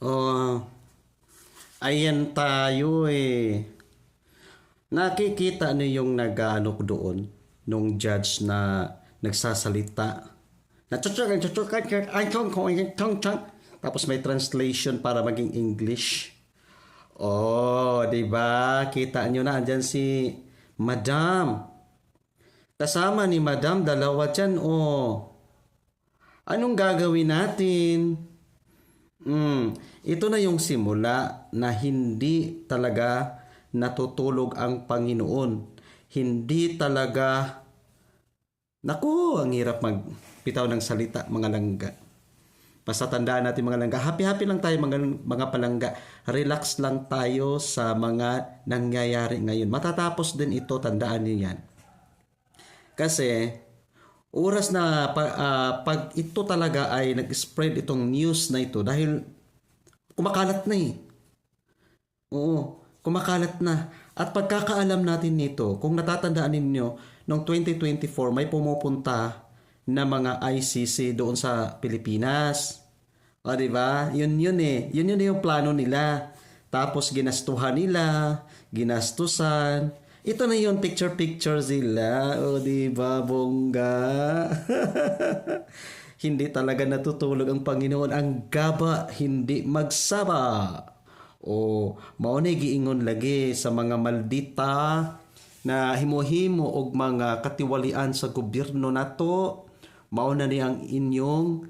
Oh, ayan tayo eh. Nakikita niyo yung nag-ano ko doon, nung judge na nagsasalita. Tapos may translation para maging English. Oh, 'di ba? Kita niyo na andyan si Madam. Kasama ni Madam dalawa diyan oh. Anong gagawin natin? Ito na yung simula na hindi talaga natutulog ang Panginoon. Hindi talaga, naku, ang hirap magpitaw ng salita, mga langga. Basta tandaan natin mga langga, happy-happy lang tayo mga palangga. Relax lang tayo sa mga nangyayari ngayon. Matatapos din ito, tandaan niyo yan. Kasi, oras na pag ito talaga ay nag-spread itong news na ito dahil kumakalat na eh. Oo, kumakalat na. At pagkakaalam natin nito, kung natatandaan ninyo, noong 2024 may pumupunta na mga ICC doon sa Pilipinas. O, di ba? Yun eh. Yun yung plano nila. Tapos ginastuhan nila, ginastusan. Ito na yung picture-picture sila. O, di ba, bongga? Hindi talaga natutulog ang Panginoon. Ang gaba, hindi magsaba. O, maunay giingon lagi sa mga maldita na himo-himo og mga katiwalian sa gobyerno nato. Mauna ni ang inyong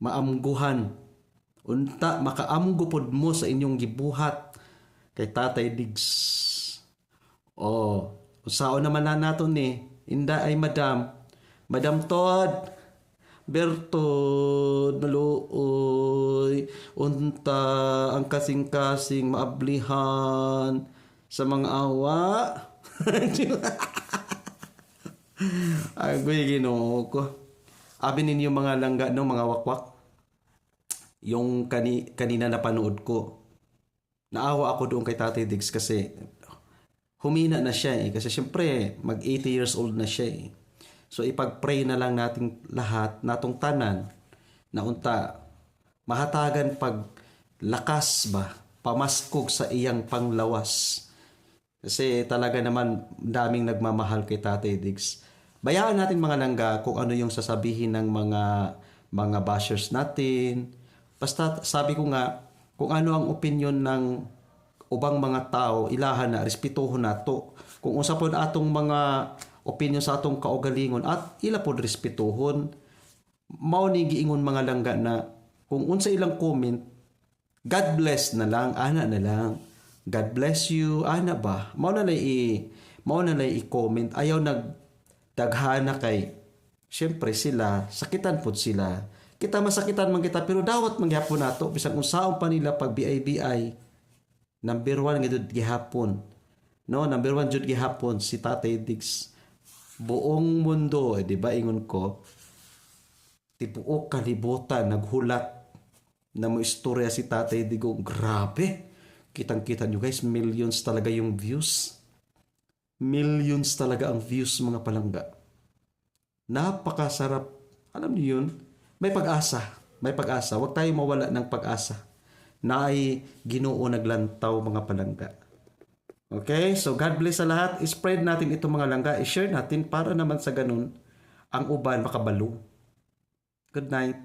maamguhan. Unta, makaamgo pod mo sa inyong gibuhat kay Tatay Diggs. Oh, usaon naman na nato ni. Inda ay Madam. Madam Todd. Bertod, maluoy. Unta ang kasing-kasing maablihan sa mga awa. Agoy ginoo ko. Abi ninyo mga langga no, mga wakwak. Yung kanina napanood ko. Naawa ako doon kay Tatay Diggs kasi humina na siya eh. Kasi syempre, mag 80 years old na siya eh. So ipag-pray na lang nating lahat, natong tanan, na unta, mahatagan pag lakas ba, pamaskog sa iyang panglawas. Kasi talaga naman daming nagmamahal kay Tatay Diggs. Bayaan natin mga langga kung ano yung sasabihin ng mga bashers natin. Basta sabi ko nga, kung ano ang opinion ng ubang mga tao, ilahan na, respetuhon na to. Kung usapon atong mga opinion sa atong kaugalingon at ila pod respetuhon, mao ni giingon mga langga na kung unsa ilang comment, God bless na lang, ana na lang. God bless you, ana ba? Mao na lay i-comment. Ayaw nagdaghana kay syempre sila, sakitan pod sila. Kita masakitan man kita pero dawat mangyapon nato bisan unsaon pa nila pag BI. Number 1 gid gihapon. No, number 1 jud gihapon si Tatay Diggs. Buong mundo, di ba ingon ko, tibuok kalibutan naghulat na mo istorya si Tatay Digong. Grabe. Kitang-kita nyo guys, millions talaga yung views. Millions talaga ang views mga palangga. Napakasarap. Alam niyo yun? May pag-asa. May pag-asa. Huwag tayo mawala ng pag-asa na ay Ginoo naglantaw mga palangga. Okay? So God bless sa lahat. I-spread natin itong mga langga. I-share natin para naman sa ganun ang uban makabalo. Good night.